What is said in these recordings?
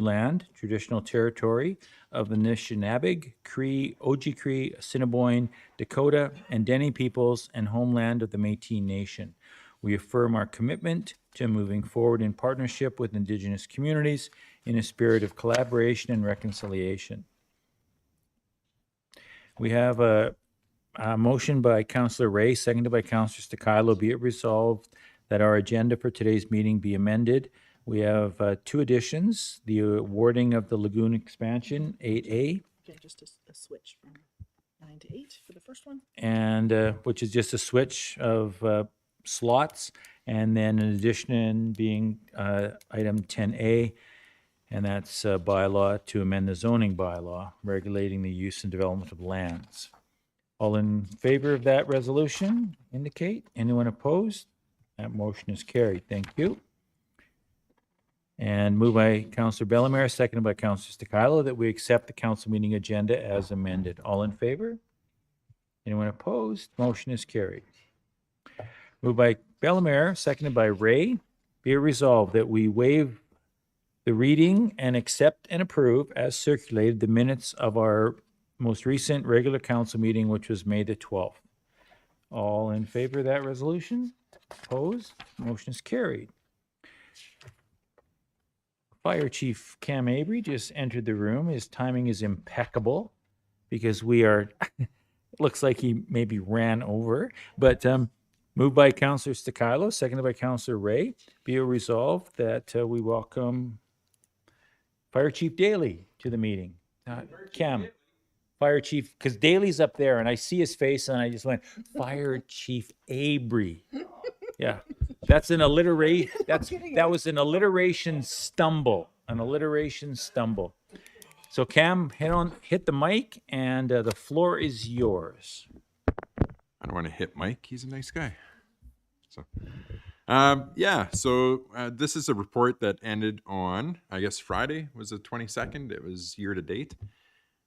land, traditional territory of the Anishinabeg, Cree, Oji-Cree, Assiniboine, Dakota, and Dene peoples, and homeland of the Métis Nation. We affirm our commitment to moving forward in partnership with Indigenous communities in a spirit of collaboration and reconciliation. We have a motion by Councillor Ray, seconded by Councillor Stakilo. Be it resolved that our agenda for today's meeting be amended. We have two additions, the awarding of the lagoon expansion, 8A, Okay, just a switch from 9 to 8 for the first one. and which is just a switch of slots, and then an addition being item 10A, and that's a bylaw to amend the zoning bylaw regulating the use and development of lands. All in favor of that resolution indicate. Anyone opposed? That motion is carried. Thank you. And moved by Councillor Bellemare, seconded by Councillor Stakilo, that we accept the council meeting agenda as amended. All in favor? Anyone opposed? Motion is carried. Moved by Bellemare, seconded by Ray. Be it resolved that we waive the reading and accept and approve as circulated the minutes of our most recent regular council meeting, which was May the 12th. All in favor of that resolution? Opposed? Motion is carried. Fire Chief Cam Avery just entered the room. His timing is impeccable because we are, looks like he maybe ran over, but moved by Councillor Stakilo, seconded by Councillor Ray. Be it resolved that we welcome Fire Chief Daly to the meeting. Cam, Fire Chief, because Daly's up there and I see his face and I just went, Fire Chief Avery. Yeah, that's an alliteration. That was an alliteration stumble. An alliteration stumble. So Cam, hit the mic, and the floor is yours. I don't want to hit Mike. He's a nice guy. So, this is a report that ended on, I guess Friday was the 22nd. It was year to date.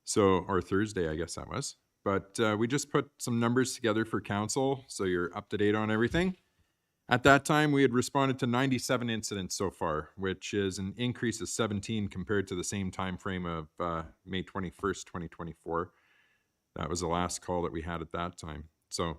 So, or Thursday, I guess that was. But we just put some numbers together for council, so you're up to date on everything. At that time, we had responded to 97 incidents so far, which is an increase of 17 compared to the same time frame of May 21st, 2024. That was the last call that we had at that time. So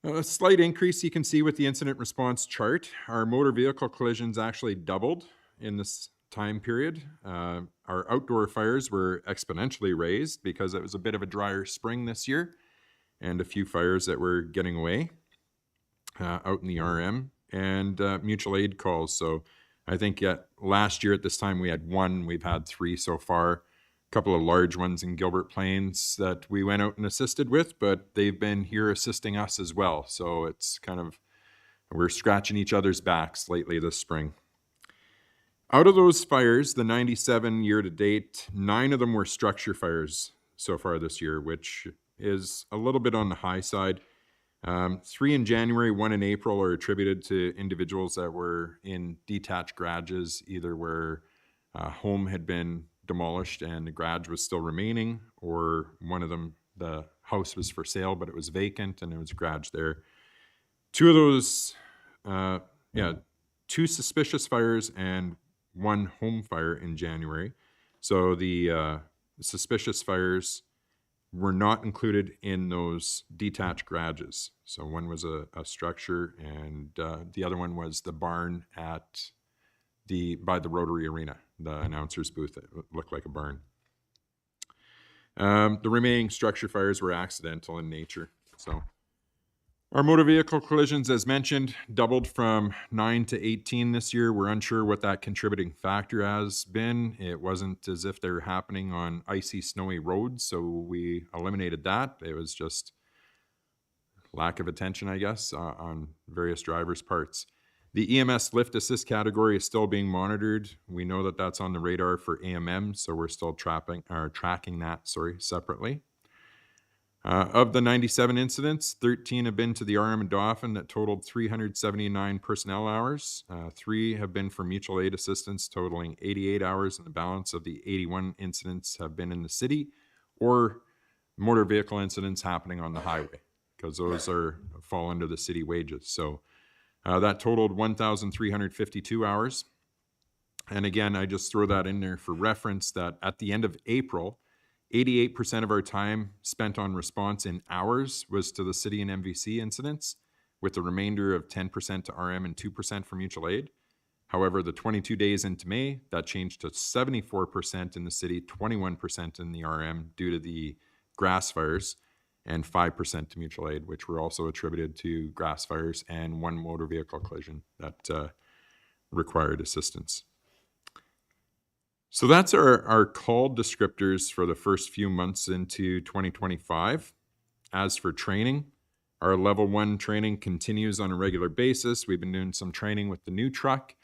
a slight increase you can see with the incident response chart. Our motor vehicle collisions actually doubled in this time period. Our outdoor fires were exponentially raised because it was a bit of a drier spring this year and a few fires that were getting away. Out in the RM, and mutual aid calls. So I think last year at this time we had one, we've had 3 so far, a couple of large ones in Gilbert Plains that we went out and assisted with, but they've been here assisting us as well. So it's kind of, we're scratching each other's backs lately this spring. Out of those fires, the 97 year to date, 9 of them were structure fires so far this year, which is a little bit on the high side. 3 in January, 1 in April are attributed to individuals that were in detached garages, either where a home had been demolished and the garage was still remaining, or one of them, the house was for sale, but it was vacant and there was a garage there. 2 of those, 2 suspicious fires and 1 home fire in January. So the suspicious fires were not included in those detached garages. So one was a structure, and the other one was the barn by the Rotary Arena, the announcer's booth that looked like a barn. The remaining structure fires were accidental in nature. So our motor vehicle collisions, as mentioned, doubled from 9 to 18 this year. We're unsure what that contributing factor has been. It wasn't as if they were happening on icy, snowy roads, so we eliminated that. It was just lack of attention, I guess, on various drivers' parts. The EMS lift assist category is still being monitored. We know that that's on the radar for AMM, so we're still tracking that separately. Of the 97 incidents, 13 have been to the RM and Dauphin that totaled 379 personnel hours. 3 have been for mutual aid assistance totaling 88 hours, and the balance of the 81 incidents have been in the city or motor vehicle incidents happening on the highway, because those fall under the city wages. So that totaled 1,352 hours. And again, I just throw that in there for reference that at the end of April, 88% of our time spent on response in hours was to the city and MVC incidents, with the remainder of 10% to RM and 2% for mutual aid. However, the 22 days into May, that changed to 74% in the city, 21% in the RM due to the grass fires, and 5% to mutual aid, which were also attributed to grass fires and one motor vehicle collision that required assistance. So that's our call descriptors for the first few months into 2025. As for training, our level 1 training continues on a regular basis. We've been doing some training with the new truck.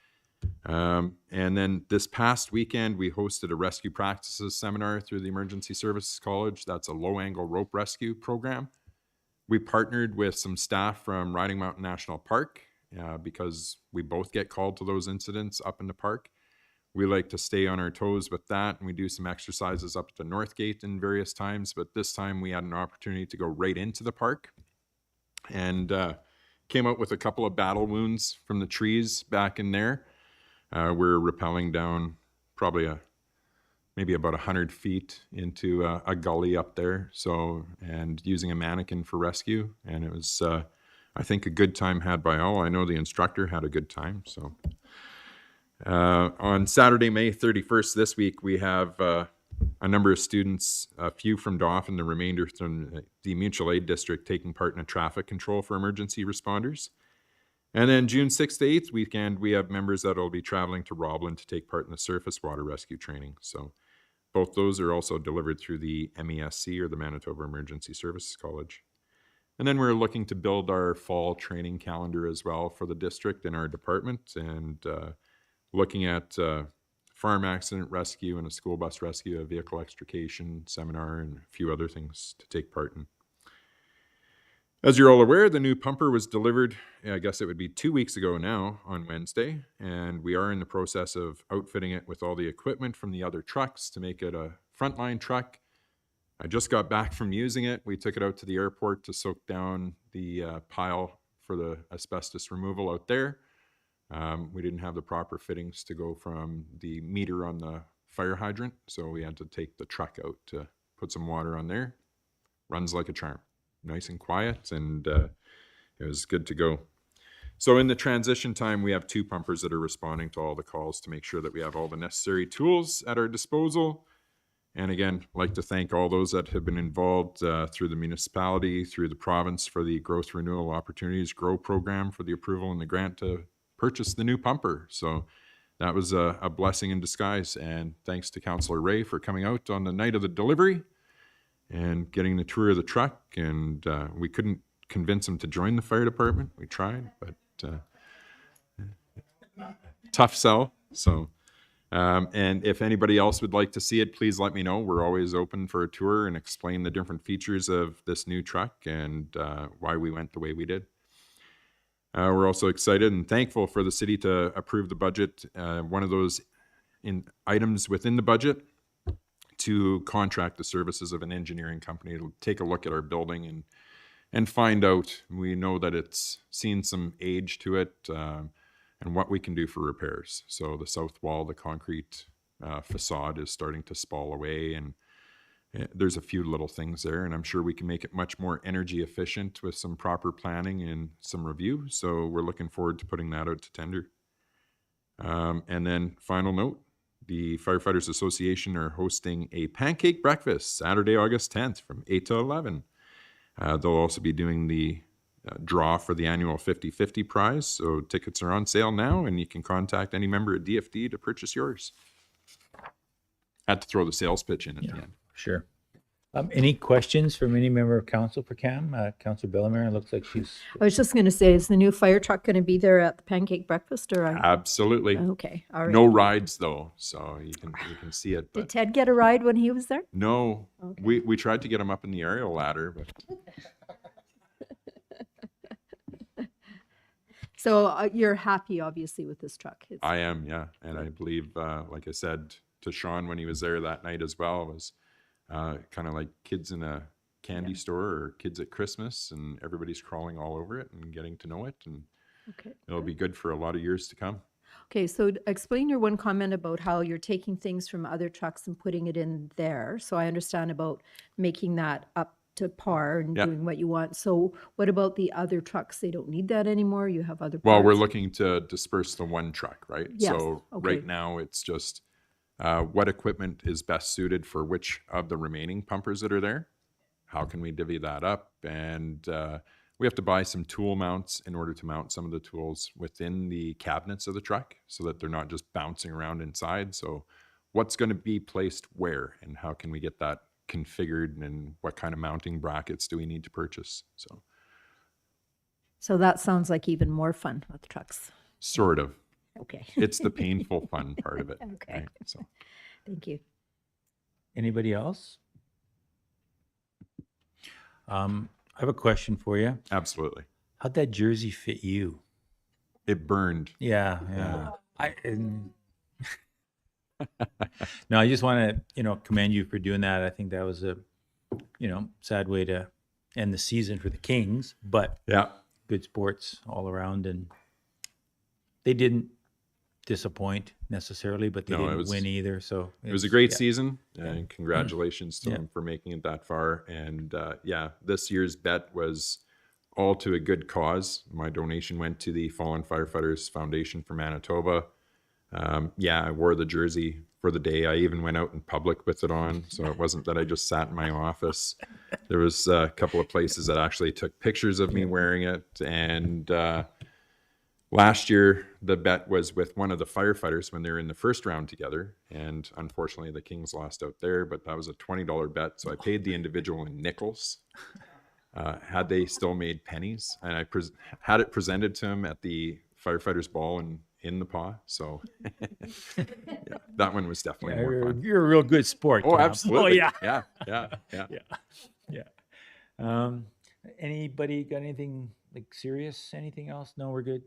And then this past weekend, we hosted a rescue practices seminar through the Emergency Services College. That's a low-angle rope rescue program. We partnered with some staff from Riding Mountain National Park because we both get called to those incidents up in the park. We like to stay on our toes with that, and we do some exercises up at the North Gate in various times, but this time we had an opportunity to go right into the park and came out with a couple of battle wounds from the trees back in there. We're rappelling down probably maybe about 100 feet into a gully up there, and using a mannequin for rescue, and it was, I think, a good time had by all. I know the instructor had a good time, so... on Saturday, May 31st this week, we have a number of students, a few from Dauphin, the remainder from the mutual aid district, taking part in a traffic control for emergency responders. And then June 6th to 8th weekend, we have members that will be traveling to Roblin to take part in the surface water rescue training. So both those are also delivered through the MESC, or the Manitoba Emergency Services College. And then we're looking to build our fall training calendar as well for the district and our department, and looking at farm accident rescue and a school bus rescue, a vehicle extrication seminar, and a few other things to take part in. As you're all aware, the new pumper was delivered, I guess it would be 2 weeks ago now, on Wednesday, and we are in the process of outfitting it with all the equipment from the other trucks to make it a frontline truck. I just got back from using it. We took it out to the airport to soak down the pile for the asbestos removal out there. We didn't have the proper fittings to go from the meter on the fire hydrant, so we had to take the truck out to put some water on there. Runs like a charm, nice and quiet, and it was good to go. So in the transition time, we have 2 pumpers that are responding to all the calls to make sure that we have all the necessary tools at our disposal. And again, I'd like to thank all those that have been involved through the municipality, through the province, for the Growth Renewal Opportunities GROW program, for the approval and the grant to purchase the new pumper. So that was a blessing in disguise. And thanks to Councillor Ray for coming out on the night of the delivery and getting the tour of the truck. And we couldn't convince him to join the fire department. We tried, but tough sell. So, and if anybody else would like to see it, please let me know. We're always open for a tour and explain the different features of this new truck and why we went the way we did. We're also excited and thankful for the city to approve the budget. One of those items within the budget to contract the services of an engineering company to take a look at our building and find out. We know that it's seen some age to it and what we can do for repairs. So the south wall, the concrete facade is starting to spall away, and there's a few little things there, and I'm sure we can make it much more energy efficient with some proper planning and some review. So we're looking forward to putting that out to tender. And then final note, the Firefighters Association are hosting a pancake breakfast Saturday, August 10th from 8 to 11. They'll also be doing the draw for the annual 50/50 prize. So tickets are on sale now, and you can contact any member at DFD to purchase yours. Had to throw the sales pitch in at the end. Sure. Any questions from any member of council for Cam? Councilor Bellemare, it looks like she's... I was just going to say, is the new fire truck going to be there at the pancake breakfast, or? Absolutely. Okay, all right. No rides though, so you can see it. Did But Ted get a ride when he was there? no, Okay. we tried to get him up in the aerial ladder, but So you're happy, obviously, with this truck? I am, yeah. And I believe, like I said to Sean when he was there that night as well, was kind of like kids in a candy store or kids at Christmas, and everybody's crawling all over it and getting to know it, and Okay. it'll be good for a lot of years to come. Okay, so explain your one comment about how you're taking things from other trucks and putting it in there. So I understand about making that up to par and Yeah. doing what you want. So what about the other trucks? They don't need that anymore? You have other Well, we're parts? looking to disperse the one truck, right? Yes, So right okay. now it's just what equipment is best suited for which of the remaining pumpers that are there. How can we divvy that up? And we have to buy some tool mounts in order to mount some of the tools within the cabinets of the truck so that they're not just bouncing around inside. So what's going to be placed where and how can we get that configured and what kind of mounting brackets do we need to purchase? So So that sounds like even more fun with trucks. sort of. Okay. It's the painful fun part of it. Okay. Right? So Thank you. Anybody else? I have a question for you. absolutely. How'd that jersey fit you? It burned. Yeah, yeah. No, I just want to, commend you for doing that. I think that was a, sad way to end the season for the Kings, but Yeah. good sports all around, and they didn't disappoint necessarily, but they No, it didn't was- win either. So It was a great yeah. season, and congratulations to Yeah. them for making it that far. And this year's bet was all to a good cause. My donation went to the Fallen Firefighters Foundation for Manitoba. I wore the jersey for the day. I even went out in public with it on, so it wasn't that I just sat in my office. There was a couple of places that actually took pictures of me wearing it. And last year, the bet was with one of the firefighters when they were in the first round together. And unfortunately, the Kings lost out there, but that was a $20 bet. So I paid the individual in nickels. Had they still made pennies, and I had it presented to him at the firefighters ball in the paw. So that one was definitely Yeah, more you're, fun. you're a real good sport. Oh, Cam. absolutely. Oh, yeah. yeah. Anybody got anything like serious? Anything else? No, we're good.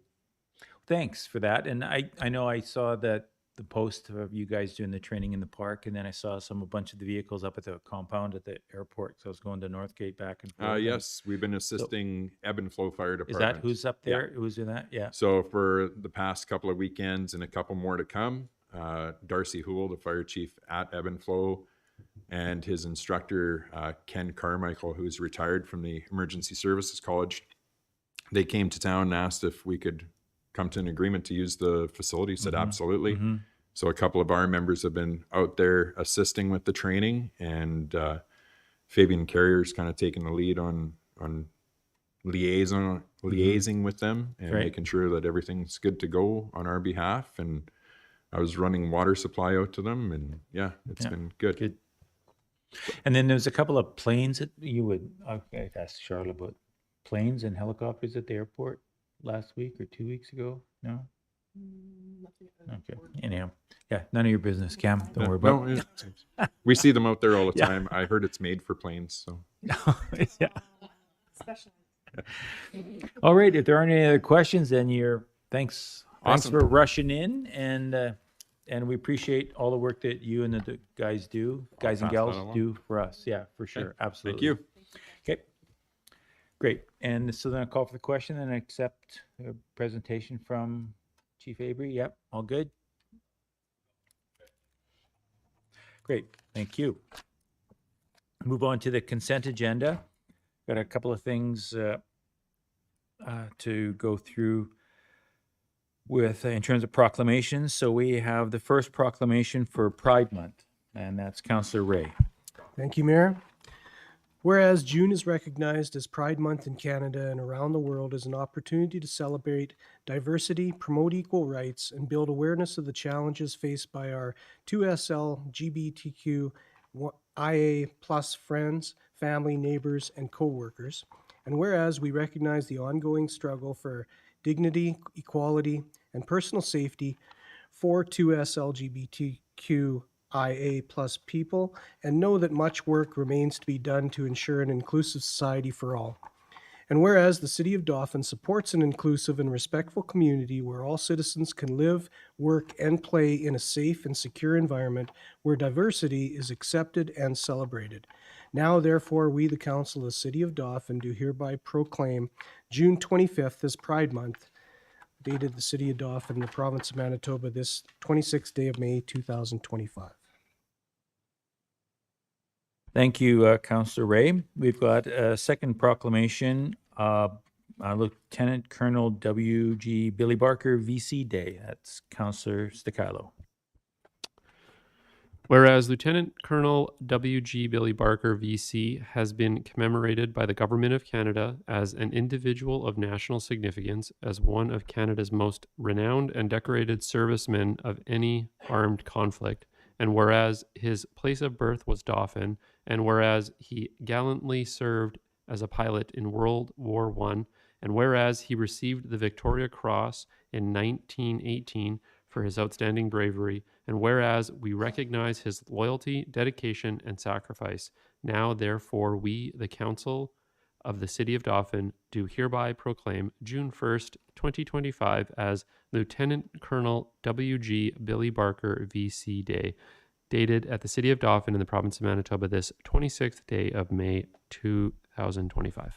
Thanks for that. And I know I saw that the post of you guys doing the training in the park, and then I saw a bunch of the vehicles up at the compound at the airport. So I was going to Northgate back and forth. Yes, we've been assisting Ebb and Flow Fire Is Department. that who's up Yeah. there? Who's doing that? Yeah. So for the past couple of weekends and a couple more to come, Darcy Hoole, the fire chief at Ebb and Flow, and his instructor, Ken Carmichael, who's retired from the Emergency Services College, they came to town and asked if we could come to an agreement to use the facility. Said absolutely. Mhm. So a couple of our members have been out there assisting with the training, and Fabian Carrier's kind of taking the lead on liaising with them and Right. making sure that everything's good to go on our behalf. And I was running water supply out to them, and it's Yeah. been good. Good. And then there's a couple of planes that you would, okay, ask Charlotte about planes and helicopters at the airport last week or 2 weeks ago. No? Okay. Anyhow, yeah, none of your business, Cam. Don't worry about it. No, we see them out there all the Yeah. time. I heard it's made for planes. So Yeah. Special. All right. If there aren't any other questions, then thanks Awesome. for rushing in, and we appreciate all the work that you and the guys and pass that gals along. do for us. Yeah, for sure. Absolutely. thank you. Okay. Great. And so then I'll call for the question and accept a presentation from Chief Avery. Yep. All good. Great. Thank you. Move on to the consent agenda. Got a couple of things to go through with in terms of proclamations. So we have the first proclamation for Pride Month, and that's Councillor Ray. Thank you, Mayor. Whereas June is recognized as Pride Month in Canada and around the world as an opportunity to celebrate diversity, promote equal rights, and build awareness of the challenges faced by our 2SL LGBTQIA plus friends, family, neighbors, and co-workers. And whereas we recognize the ongoing struggle for dignity, equality, and personal safety for 2S LGBTQIA plus people, and know that much work remains to be done to ensure an inclusive society for all. And whereas the City of Dauphin supports an inclusive and respectful community where all citizens can live, work, and play in a safe and secure environment where diversity is accepted and celebrated. Now, therefore, we, the Council of the City of Dauphin, do hereby proclaim June 25th as Pride Month, dated the City of Dauphin, the Province of Manitoba, this 26th day of May, 2025. Thank you, Councillor Ray. We've got a second proclamation, Lieutenant Colonel W.G. Billy Barker VC Day. That's Councillor Sticalo. Whereas Lieutenant Colonel W.G. Billy Barker, VC, has been commemorated by the Government of Canada as an individual of national significance, as one of Canada's most renowned and decorated servicemen of any armed conflict, and whereas his place of birth was Dauphin, and whereas he gallantly served as a pilot in World War I, and whereas he received the Victoria Cross in 1918 for his outstanding bravery, and whereas we recognize his loyalty, dedication, and sacrifice, now therefore we, the Council of the City of Dauphin, do hereby proclaim June 1st, 2025 as Lieutenant Colonel W.G. Billy Barker VC Day, dated at the City of Dauphin in the Province of Manitoba this 26th day of May 2025.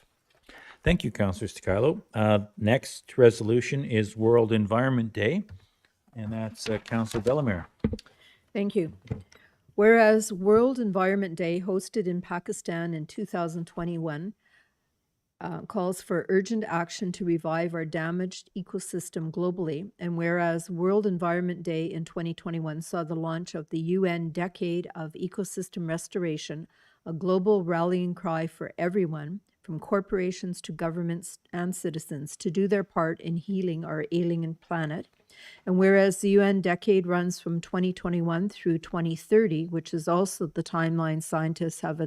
Thank you, Councillor Sticalo. Next resolution is World Environment Day, and that's Councillor Bellemare. Thank you. Whereas World Environment Day, hosted in Pakistan in 2021, calls for urgent action to revive our damaged ecosystem globally, and whereas World Environment Day in 2021 saw the launch of the UN Decade of Ecosystem Restoration, a global rallying cry for everyone, from corporations to governments and citizens, to do their part in healing our ailing planet. And whereas the UN decade runs from 2021 through 2030, which is also the timeline scientists have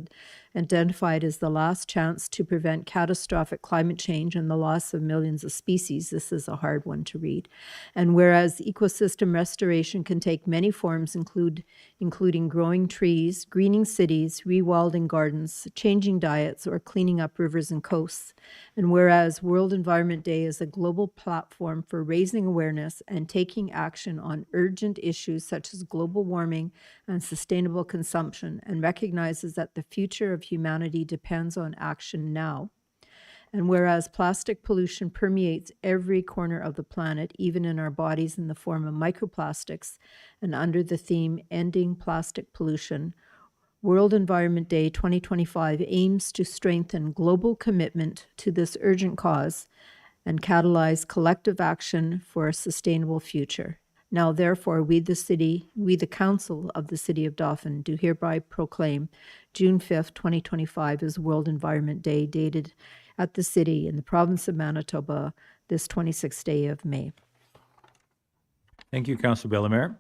identified as the last chance to prevent catastrophic climate change and the loss of millions of species, this is a hard one to read. And whereas ecosystem restoration can take many forms, including growing trees, greening cities, rewilding gardens, changing diets, or cleaning up rivers and coasts. And whereas World Environment Day is a global platform for raising awareness and taking action on urgent issues such as global warming and sustainable consumption, and recognizes that the future of humanity depends on action now. And whereas plastic pollution permeates every corner of the planet, even in our bodies in the form of microplastics, and under the theme Ending Plastic Pollution, World Environment Day 2025 aims to strengthen global commitment to this urgent cause and catalyze collective action for a sustainable future. Now, therefore, we the Council of the City of Dauphin, do hereby proclaim June 5th, 2025 as World Environment Day, dated at the City in the Province of Manitoba this 26th day of May. Thank you, Councillor Bellemare.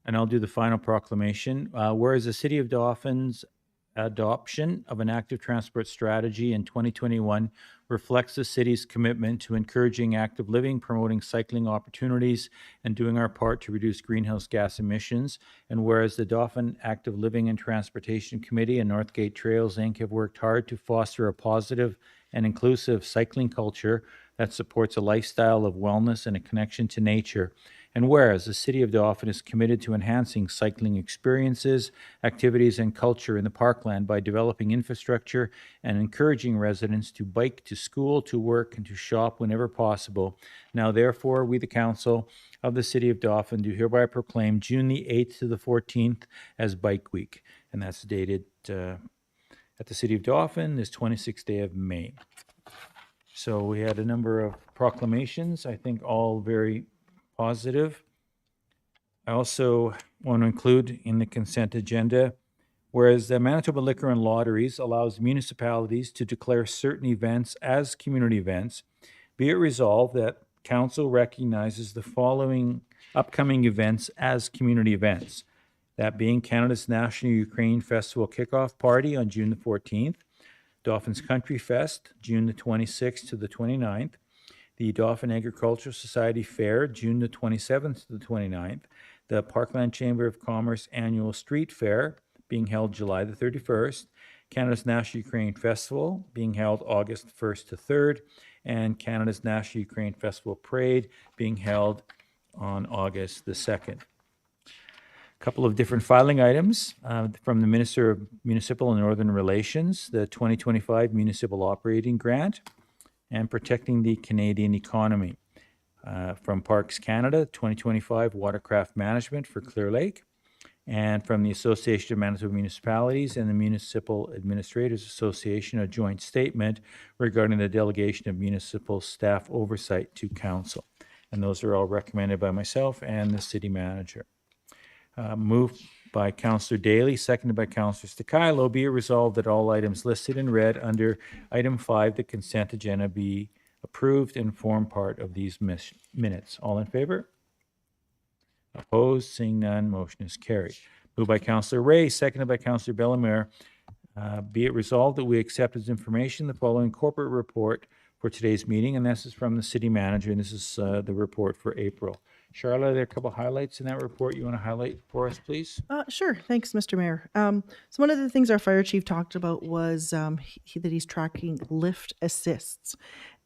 And I'll do the final proclamation. Whereas the City of Dauphin's adoption of an active transport strategy in 2021 reflects the city's commitment to encouraging active living, promoting cycling opportunities, and doing our part to reduce greenhouse gas emissions. And whereas the Dauphin Active Living and Transportation Committee and Northgate Trails, Inc. have worked hard to foster a positive and inclusive cycling culture that supports a lifestyle of wellness and a connection to nature. And whereas the City of Dauphin is committed to enhancing cycling experiences, activities, and culture in the parkland by developing infrastructure and encouraging residents to bike to school, to work, and to shop whenever possible. Now, therefore, we, the Council of the City of Dauphin, do hereby proclaim June the 8th to the 14th as Bike Week. And that's dated at the City of Dauphin this 26th day of May. So we had a number of proclamations, I think all very positive. I also want to include in the consent agenda, whereas the Manitoba Liquor and Lotteries allows municipalities to declare certain events as community events, be it resolved that Council recognizes the following upcoming events as community events. That being Canada's National Ukraine Festival Kickoff Party on June the 14th, Dauphin's Country Fest, June the 26th to the 29th, the Dauphin Agricultural Society Fair, June the 27th to the 29th, the Parkland Chamber of Commerce Annual Street Fair, being held July the 31st, Canada's National Ukraine Festival, being held August 1st to 3rd, and Canada's National Ukraine Festival Parade, being held on August the 2nd. A couple of different filing items from the Minister of Municipal and Northern Relations, the 2025 Municipal Operating Grant, and protecting the Canadian economy. From Parks Canada, 2025 Watercraft Management for Clear Lake, and from the Association of Manitoba Municipalities and the Municipal Administrators Association, a joint statement regarding the delegation of municipal staff oversight to council. And those are all recommended by myself and the city manager. Moved by Councillor Daly, seconded by Councillor Stakilo. Be it resolved that all items listed in red under item 5, the consent agenda, be approved and form part of these minutes. All in favor? Opposed? Seeing none, motion is carried. Moved by Councillor Ray, seconded by Councillor Bellemare. Be it resolved that we accept as information the following corporate report for today's meeting, and this is from the city manager, and this is the report for April. Charlotte, are there a couple highlights in that report you want to highlight for us, please? Sure. Thanks, Mr. Mayor. So one of the things our fire chief talked about was that he's tracking lift assists.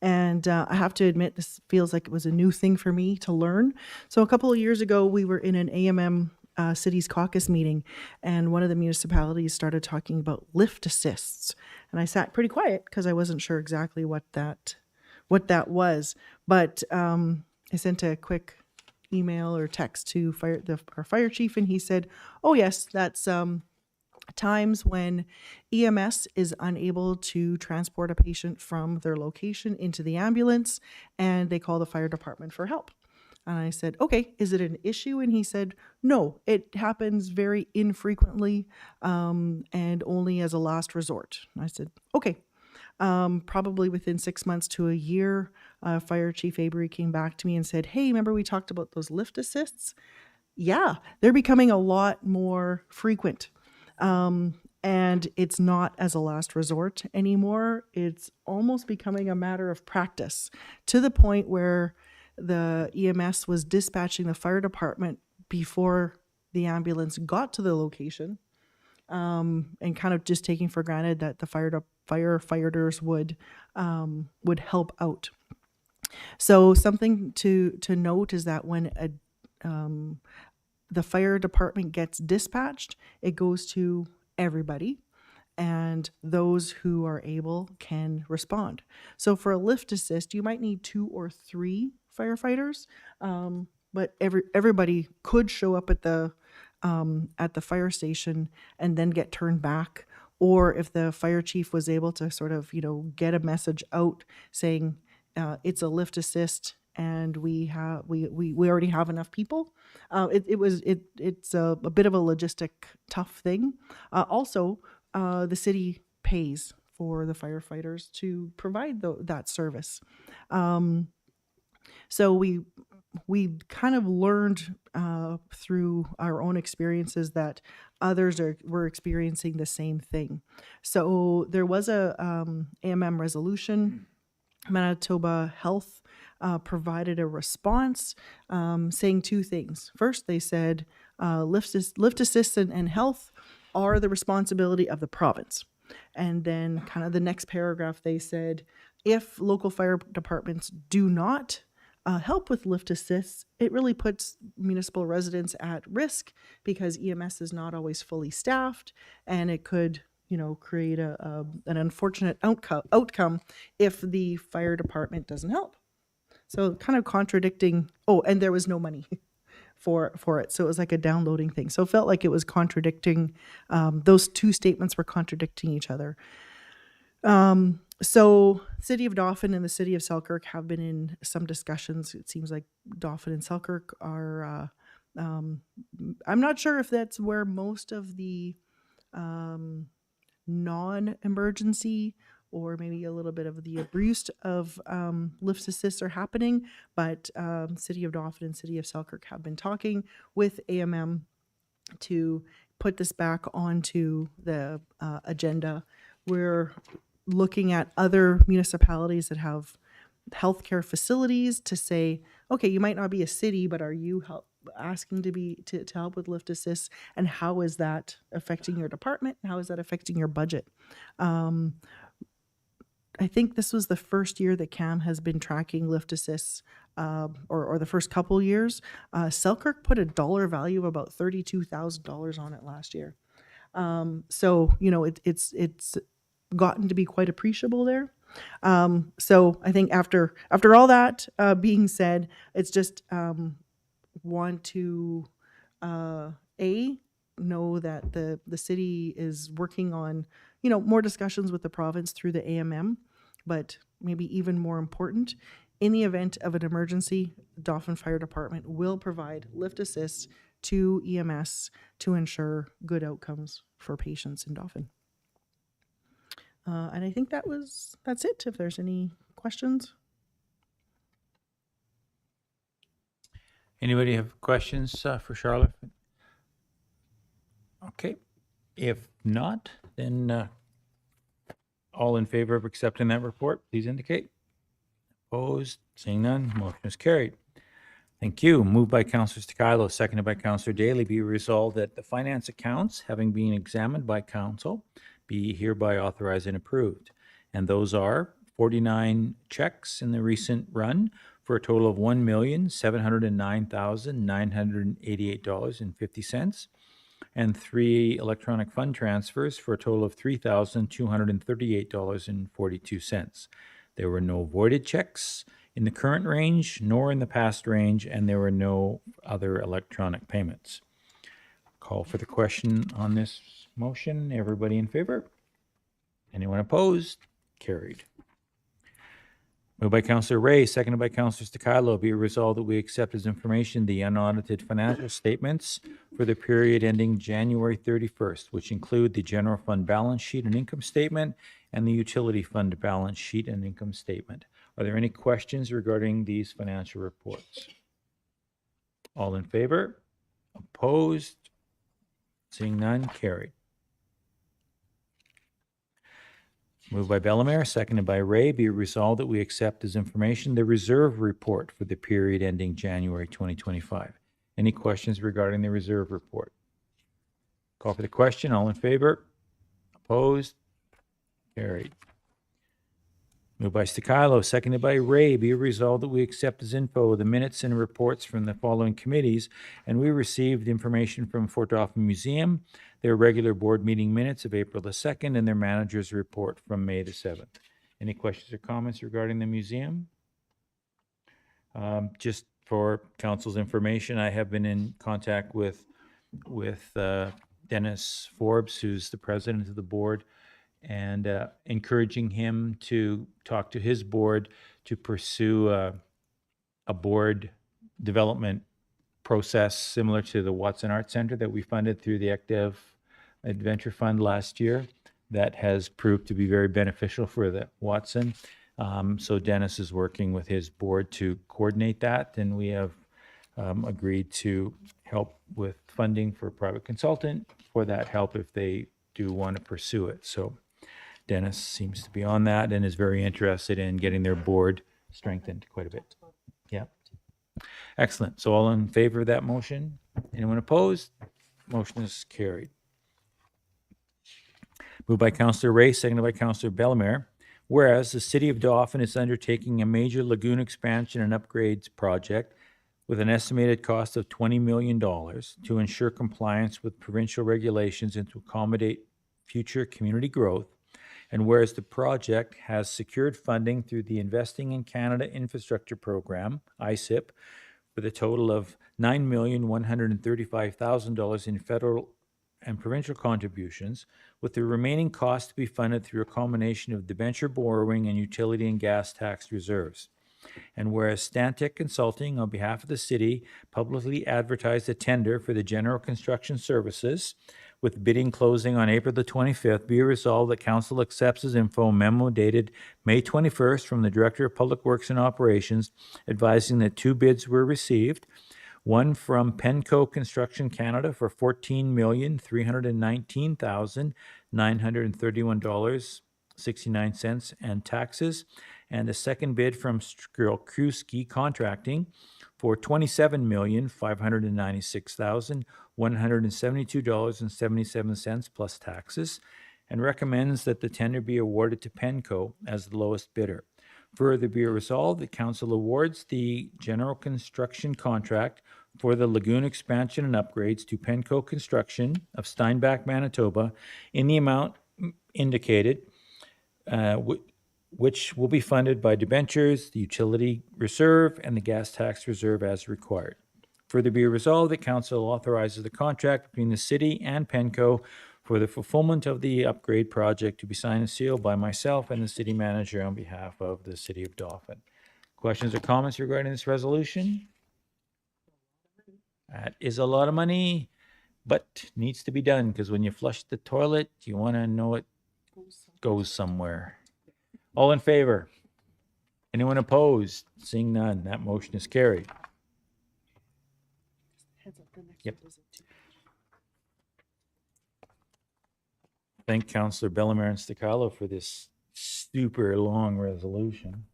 And I have to admit, this feels like it was a new thing for me to learn. So a couple of years ago, we were in an AMM Cities Caucus meeting, and one of the municipalities started talking about lift assists. And I sat pretty quiet because I wasn't sure exactly what that was. But I sent a quick email or text to our fire chief, and he said, "Oh yes, that's times when EMS is unable to transport a patient from their location into the ambulance, and they call the fire department for help." And I said, "Okay, is it an issue?" And he said, "No, it happens very infrequently and only as a last resort." And I said, "Okay." Probably within 6 months to a year, Fire Chief Avery came back to me and said, "Hey, remember we talked about those lift assists? Yeah, they're becoming a lot more frequent. And it's not as a last resort anymore. It's almost becoming a matter of practice, to the point where the EMS was dispatching the fire department before the ambulance got to the location, and kind of just taking for granted that the firefighters would help out. So something to note is that when the fire department gets dispatched, it goes to everybody, and those who are able can respond. So for a lift assist, you might need 2 or 3 firefighters, but everybody could show up at the fire station and then get turned back. Or if the fire chief was able to sort of, get a message out saying it's a lift assist and we already have enough people. It's a bit of a logistic tough thing. Also, the city pays for the firefighters to provide that service. So we kind of learned through our own experiences that others were experiencing the same thing. So there was a AMM resolution. Manitoba Health provided a response saying 2 things. First, they said lift assist and health are the responsibility of the province. And then kind of the next paragraph, they said, if local fire departments do not help with lift assists, it really puts municipal residents at risk because EMS is not always fully staffed, and it could, create an unfortunate outcome if the fire department doesn't help. So kind of contradicting. Oh, and there was no money for it, so it was like a downloading thing. So it felt like it was contradicting. Those 2 statements were contradicting each other. So City of Dauphin and the City of Selkirk have been in some discussions. It seems like Dauphin and Selkirk are, I'm not sure if that's where most of the non-emergency or maybe a little bit of the abuse of lift assists are happening, but City of Dauphin and City of Selkirk have been talking with AMM to put this back onto the agenda. We're looking at other municipalities that have healthcare facilities to say, okay, you might not be a city, but are you asking to help with lift assists, and how is that affecting your department? How is that affecting your budget? I think this was the first year that CAM has been tracking lift assists, or the first couple years. Selkirk put a dollar value of about $32,000 on it last year. So it's gotten to be quite appreciable there. So I think after all that being said, it's just want to know that the city is working on more discussions with the province through the AMM, but maybe even more important, in the event of an emergency, Dauphin Fire Department will provide lift assist to EMS to ensure good outcomes for patients in Dauphin. And I think that's it. If there's any questions. Anybody have questions for Charlotte? Okay. If not, then all in favor of accepting that report, please indicate. Opposed? Seeing none, motion is carried. Thank you. Moved by Councillor Stakilo, seconded by Councillor Daly. Be resolved that the finance accounts, having been examined by council, be hereby authorized and approved. And those are 49 checks in the recent run for a total of $1,709,988.50, and 3 electronic fund transfers for a total of $3,238.42. There were no voided checks in the current range nor in the past range, and there were no other electronic payments. Call for the question on this motion. Everybody in favor? Anyone opposed? Carried. Moved by Councillor Ray, seconded by Councillor Stakilo. Be it resolved that we accept as information the unaudited financial statements for the period ending January 31st, which include the general fund balance sheet and income statement and the utility fund balance sheet and income statement. Are there any questions regarding these financial reports? All in favor? Opposed? Seeing none, carried. Moved by Bellemare, seconded by Ray. Be it resolved that we accept as information the reserve report for the period ending January 2025. Any questions regarding the reserve report? Call for the question. All in favor? Opposed? Carried. Moved by Stakilo, seconded by Ray. Be it resolved that we accept as info the minutes and reports from the following committees, and we received information from Fort Dauphin Museum, their regular board meeting minutes of April the 2nd, and their manager's report from May the 7th. Any questions or comments regarding the museum? Just for council's information, I have been in contact with Dennis Forbes, who's the president of the board, and encouraging him to talk to his board to pursue a board development process similar to the Watson Art Center that we funded through the ECDEV Adventure Fund last year. That has proved to be very beneficial for the Watson. So Dennis is working with his board to coordinate that, and we have agreed to help with funding for a private consultant for that help if they do want to pursue it. So Dennis seems to be on that and is very interested in getting their board strengthened quite a bit. Yeah. Excellent. So all in favor of that motion? Anyone opposed? Motion is carried. Moved by Councillor Ray, seconded by Councillor Bellemare. Whereas the City of Dauphin is undertaking a major lagoon expansion and upgrades project with an estimated cost of $20 million to ensure compliance with provincial regulations and to accommodate future community growth. And whereas the project has secured funding through the Investing in Canada Infrastructure Program, ISIP, with a total of $9,135,000 in federal and provincial contributions, with the remaining costs to be funded through a combination of debenture borrowing and utility and gas tax reserves. And whereas Stantec Consulting, on behalf of the city, publicly advertised a tender for the general construction services, with bidding closing on April the 25th, be resolved that council accepts as info memo dated May 21st from the Director of Public Works and Operations advising that 2 bids were received. One from Penco Construction Canada for $14,319,931.69 and taxes, and a second bid from Skrylkowski Contracting for $27,596,172.77 plus taxes, and recommends that the tender be awarded to Penco as the lowest bidder. Further be resolved that council awards the general construction contract for the lagoon expansion and upgrades to Penco Construction of Steinbach, Manitoba, in the amount indicated, which will be funded by debentures, the utility reserve, and the gas tax reserve as required. Further be resolved that council authorizes the contract between the city and Penco for the fulfillment of the upgrade project to be signed and sealed by myself and the city manager on behalf of the city of Dauphin. Questions or comments regarding this resolution? That is a lot of money, but needs to be done because when you flush the toilet, you want to know it goes somewhere. All in favor? Anyone opposed? Seeing none, that motion is carried. Yep. Thank Councillor Bellemare and Sticalo for this super long resolution.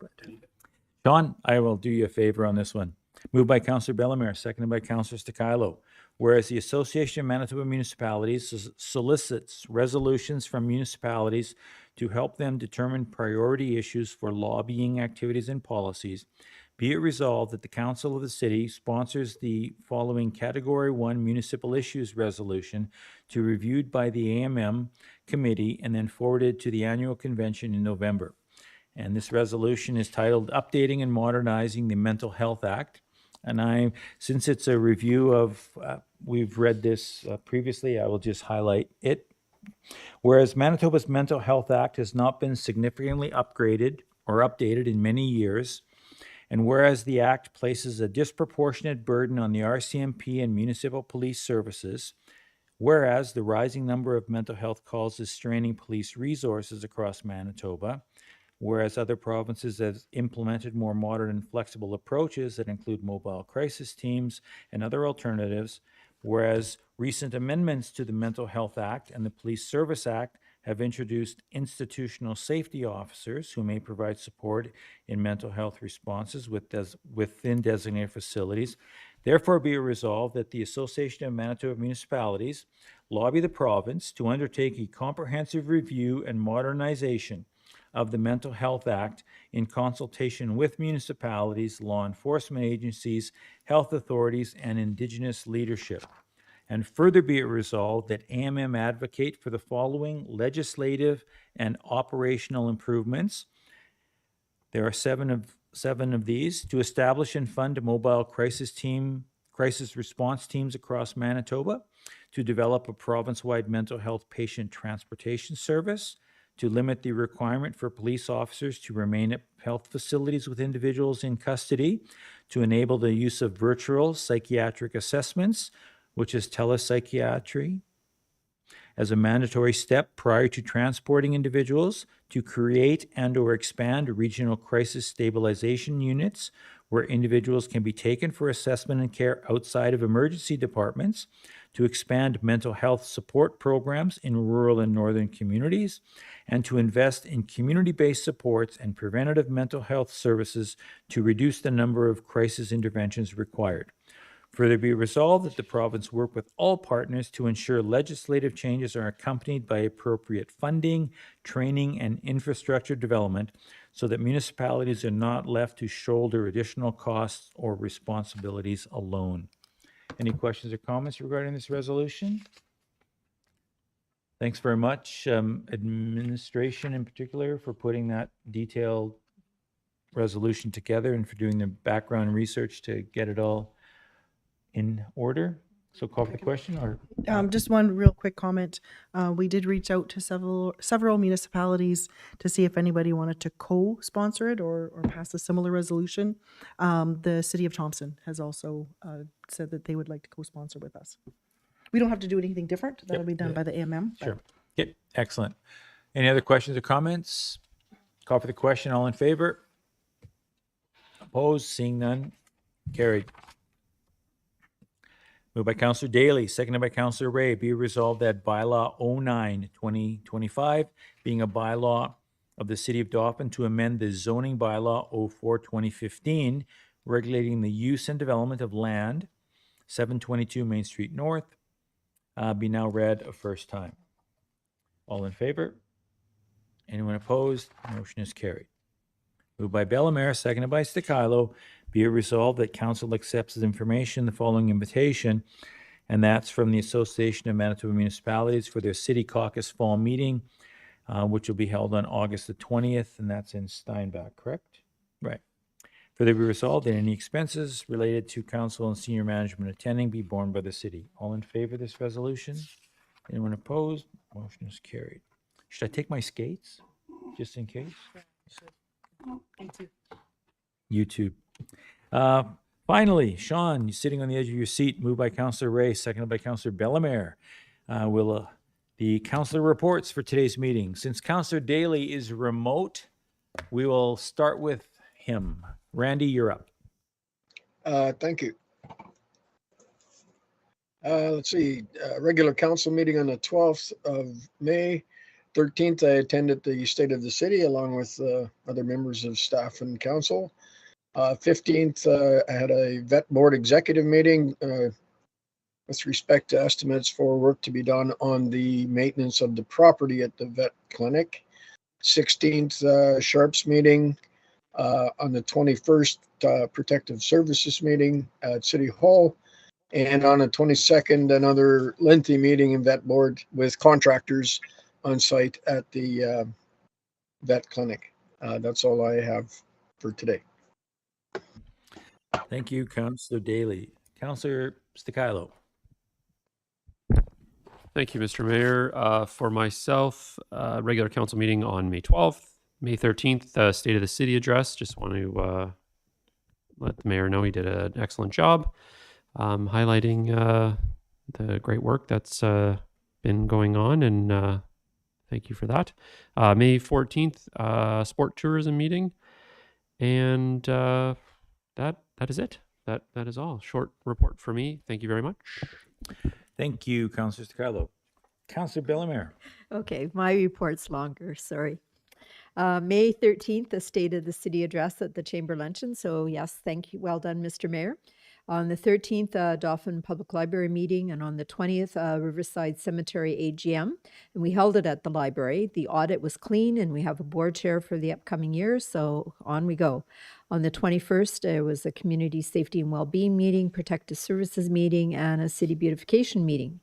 Sean, I will do you a favor on this one. Moved by Councillor Bellemare, seconded by Councillor Sticalo. Whereas the Association of Manitoba Municipalities solicits resolutions from municipalities to help them determine priority issues for lobbying activities and policies, be it resolved that the Council of the City sponsors the following Category 1 Municipal Issues Resolution to be reviewed by the AMM Committee and then forwarded to the annual convention in November. And this resolution is titled Updating and Modernizing the Mental Health Act. And since it's a review of, we've read this previously, I will just highlight it. Whereas Manitoba's Mental Health Act has not been significantly upgraded or updated in many years, and whereas the Act places a disproportionate burden on the RCMP and municipal police services, whereas the rising number of mental health calls is straining police resources across Manitoba, whereas other provinces have implemented more modern and flexible approaches that include mobile crisis teams and other alternatives, whereas recent amendments to the Mental Health Act and the Police Service Act have introduced institutional safety officers who may provide support in mental health responses within designated facilities. Therefore, be it resolved that the Association of Manitoba Municipalities lobby the province to undertake a comprehensive review and modernization of the Mental Health Act in consultation with municipalities, law enforcement agencies, health authorities, and Indigenous leadership. And further be it resolved that AMM advocate for the following legislative and operational improvements. There are seven of these: to establish and fund mobile crisis response teams across Manitoba, to develop a province-wide mental health patient transportation service, to limit the requirement for police officers to remain at health facilities with individuals in custody, to enable the use of virtual psychiatric assessments, which is telepsychiatry, as a mandatory step prior to transporting individuals, to create and or expand regional crisis stabilization units where individuals can be taken for assessment and care outside of emergency departments, to expand mental health support programs in rural and northern communities, and to invest in community-based supports and preventative mental health services to reduce the number of crisis interventions required. Further be resolved that the province work with all partners to ensure legislative changes are accompanied by appropriate funding, training, and infrastructure development so that municipalities are not left to shoulder additional costs or responsibilities alone. Any questions or comments regarding this resolution? Thanks very much, administration in particular, for putting that detailed resolution together and for doing the background research to get it all in order. So call for the question, or? Just one real quick comment. We did reach out to several municipalities to see if anybody wanted to co-sponsor it or pass a similar resolution. The city of Thompson has also said that they would like to co-sponsor with us. We don't have to do anything different. That'll be done by the AMM. Sure. Okay, excellent. Any other questions or comments? Call for the question. All in favor? Opposed? Seeing none? Carried. Moved by Councillor Daly, seconded by Councillor Ray. Be resolved that bylaw 09-2025, being a bylaw of the City of Dauphin to amend the zoning bylaw 04-2015, regulating the use and development of land, 722 Main Street North, be now read a first time. All in favor? Anyone opposed? Motion is carried. Moved by Bellemare, seconded by Sticalo. Be it resolved that council accepts as information the following invitation, and that's from the Association of Manitoba Municipalities for their City Caucus Fall Meeting which will be held on August the 20th, and that's in Steinbach, correct? Right. Further be resolved that any expenses related to council and senior management attending be borne by the city. All in favor of this resolution? Anyone opposed? Motion is carried. Should I take my skates, just in case? YouTube. Finally, Sean, you're sitting on the edge of your seat, moved by Councillor Ray, seconded by Councillor Bellemare. Will the councillor reports for today's meeting. Since Councillor Daly is remote, we will start with him. Randy, you're up. Thank you. Let's see, regular council meeting on the 12th of May. 13th, I attended the State of the City along with other members of staff and council. 15th, I had a vet board executive meeting with respect to estimates for work to be done on the maintenance of the property at the vet clinic. 16th, Sharps meeting. On the 21st, Protective Services meeting at City Hall. And on the 22nd, another lengthy meeting in vet board with contractors on site at the vet clinic. That's all I have for today. Thank you, Councillor Daly. Councillor Sticilo. Thank you, Mr. Mayor. For myself, regular council meeting on May 12th. May 13th, State of the City address. Just want to let the mayor know he did an excellent job highlighting the great work that's been going on, and thank you for that. May 14th, sport tourism meeting, and that is it. That is all. Short report for me. Thank you very much. Thank you, Councillor Sticilo. Councillor Bellemare. Okay, my report's longer, sorry. May 13th, the State of the City address at the Chamber Luncheon. So yes, thank you. Well done, Mr. Mayor. On the 13th, Dauphin Public Library meeting, and on the 20th, Riverside Cemetery AGM. And we held it at the library. The audit was clean, and we have a board chair for the upcoming year, so on we go. On the 21st, there was a Community Safety and Wellbeing meeting, Protective Services meeting, and a City Beautification meeting.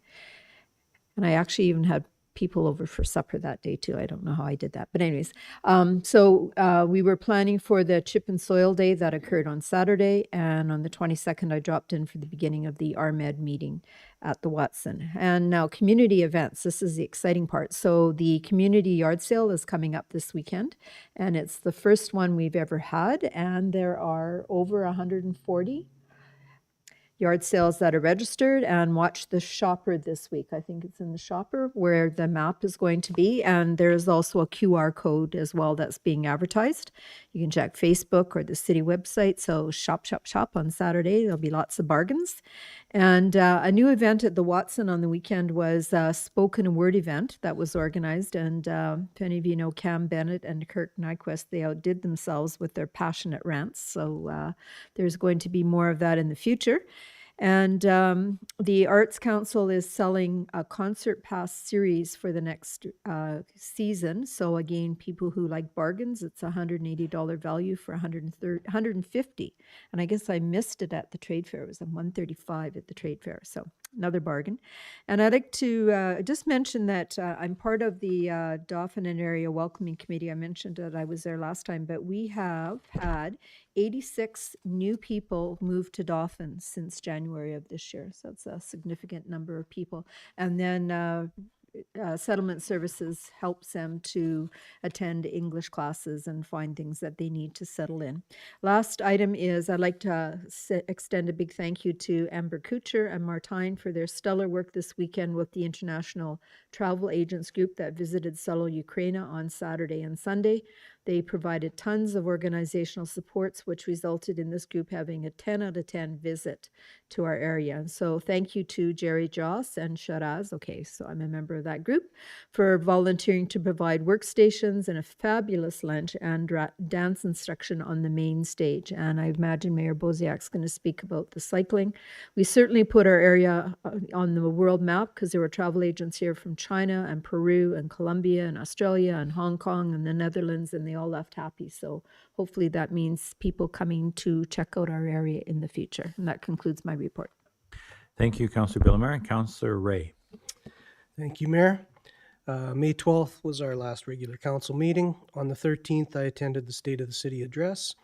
And I actually even had people over for supper that day too. I don't know how I did that, but anyways, we were planning for the Chip and Soil Day that occurred on Saturday, and on the 22nd I dropped in for the beginning of the RMED meeting at the Watson. And now community events, this is the exciting part. So the community yard sale is coming up this weekend, and it's the first one we've ever had, and there are over 140 yard sales that are registered. And watch the shopper this week. I think it's in the shopper where the map is going to be. And there's also a QR code as well that's being advertised. You can check Facebook or the city website. So shop, shop, shop on Saturday. There'll be lots of bargains. And a new event at the Watson on the weekend was a spoken word event that was organized. And if any of you know Cam Bennett and Kirk Nyquist, they outdid themselves with their passionate rants. So there's going to be more of that in the future. And the Arts Council is selling a concert pass series for the next season. So again, people who like bargains, it's $180 value for $150. And I guess I missed it at the trade fair. It was $135 at the trade fair. So another bargain. And I'd like to just mention that I'm part of the Dauphin and Area Welcoming Committee. I mentioned that I was there last time, but we have had 86 new people moved to Dauphin since January of this year. So it's a significant number of people. And then Settlement Services helps them to attend English classes and find things that they need to settle in. Last item is I'd like to extend a big thank you to Amber Kucher and Martine for their stellar work this weekend with the International Travel Agents Group that visited Selo, Ukraine on Saturday and Sunday. They provided tons of organizational supports, which resulted in this group having a 10 out of 10 visit to our area. And so thank you to Jerry Joss and Sharaz, okay, so I'm a member of that group, for volunteering to provide workstations and a fabulous lunch and dance instruction on the main stage. And I imagine Mayor Boziak's going to speak about the cycling. We certainly put our area on the world map because there were travel agents here from China and Peru and Colombia and Australia and Hong Kong and the Netherlands, and they all left happy. So hopefully that means people coming to check out our area in the future. And that concludes my report. Thank you, Councillor Bellemare. And Councillor Ray. Thank you, Mayor. May 12th was our last regular council meeting. On the 13th, I attended the State of the City address.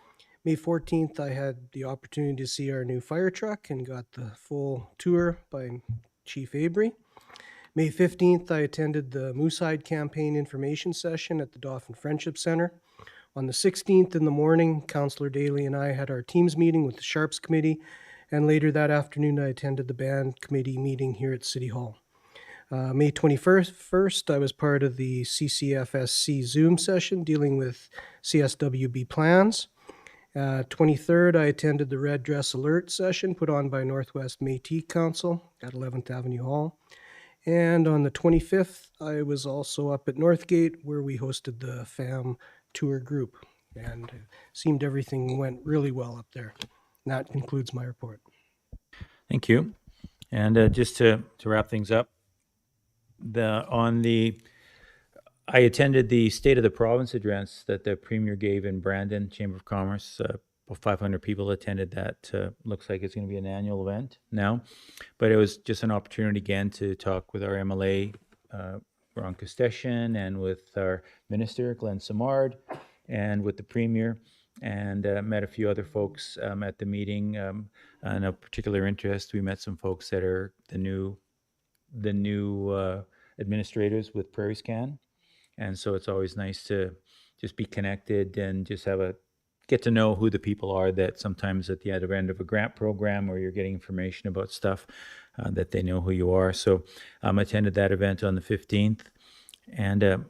May 14th, I had the opportunity to see our new fire truck and got the full tour by Chief Avery. May 15th, I attended the Moosehide campaign information session at the Dauphin Friendship Center. On the 16th in the morning, Councillor Daly and I had our Teams meeting with the Sharps Committee, and later that afternoon, I attended the band committee meeting here at City Hall. May 21st, I was part of the CCFSC Zoom session dealing with CSWB plans. 23rd, I attended the Red Dress Alert session put on by Northwest Métis Council at 11th Avenue Hall. And on the 25th, I was also up at Northgate where we hosted the FAM tour group. And it seemed everything went really well up there. And that concludes my report. Thank you. And just to wrap things up, I attended the State of the Province address that the Premier gave in Brandon Chamber of Commerce. About 500 people attended that. Looks like it's going to be an annual event now. But it was just an opportunity again to talk with our MLA, Ron Kosteshin, and with our Minister, Glenn Samard, and with the Premier, and met a few other folks at the meeting. And of particular interest, we met some folks that are the new administrators with Prairie Scan. And so it's always nice to just be connected and just get to know who the people are that sometimes at the other end of a grant program or you're getting information about stuff that they know who you are. So I attended that event on the 15th, and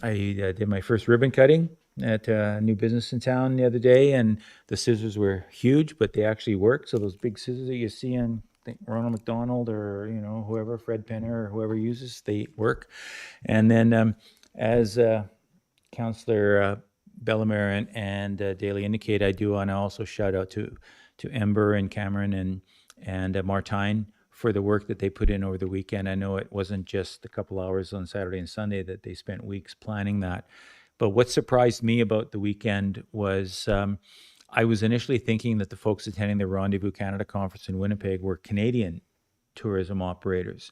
I did my first ribbon cutting at a new business in town the other day, and the scissors were huge, but they actually worked. So those big scissors that you see on Ronald McDonald or whoever, Fred Penner or whoever uses, they work. And then as Councillor Bellemare and Daly indicate, I do want to also shout out to Ember and Cameron and Martine for the work that they put in over the weekend. I know it wasn't just a couple hours on Saturday and Sunday, that they spent weeks planning that. But what surprised me about the weekend was I was initially thinking that the folks attending the Rendezvous Canada conference in Winnipeg were Canadian tourism operators.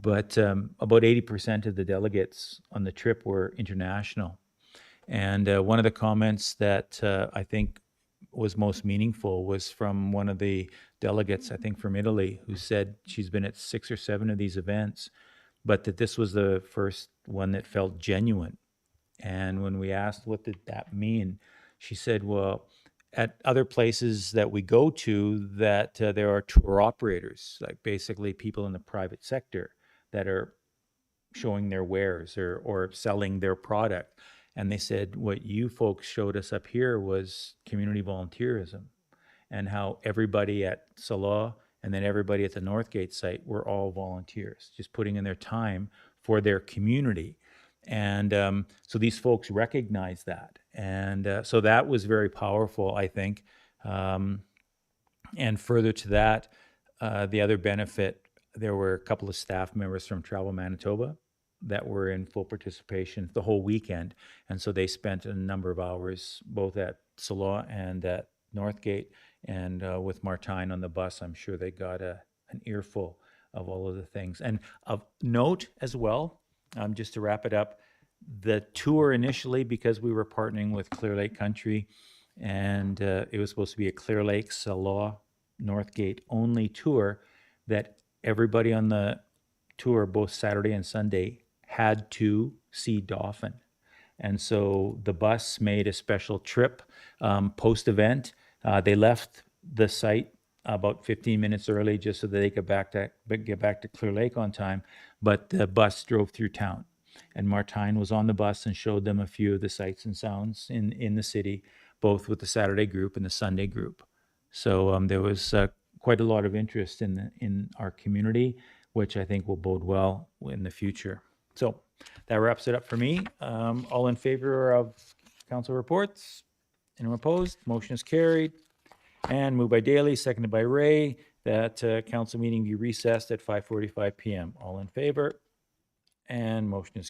But about 80% of the delegates on the trip were international. And one of the comments that I think was most meaningful was from one of the delegates, I think from Italy, who said she's been at 6 or 7 of these events, but that this was the first one that felt genuine. And when we asked what did that mean, she said, well, at other places that we go to, that there are tour operators, like basically people in the private sector that are showing their wares or selling their product. And they said, what you folks showed us up here was community volunteerism, and how everybody at Salah and then everybody at the Northgate site were all volunteers, just putting in their time for their community. And so these folks recognize that. And so that was very powerful, I think. And further to that, the other benefit, there were a couple of staff members from Travel Manitoba that were in full participation the whole weekend. And so they spent a number of hours both at Salah and at Northgate. And with Martine on the bus, I'm sure they got an earful of all of the things. And of note as well, just to wrap it up, the tour initially, because we were partnering with Clear Lake Country, and it was supposed to be a Clear Lake, Salah, Northgate only tour, that everybody on the tour, both Saturday and Sunday, had to see Dauphin. And so the bus made a special trip post-event. They left the site about 15 minutes early just so that they could get back to Clear Lake on time, but the bus drove through town. And Martine was on the bus and showed them a few of the sights and sounds in the city, both with the Saturday group and the Sunday group. So there was quite a lot of interest in our community, which I think will bode well in the future. So that wraps it up for me. All in favor of council reports? Anyone opposed? Motion is carried. And moved by Daly, seconded by Ray, that council meeting be recessed at 5:45 p.m. All in favor? And motion is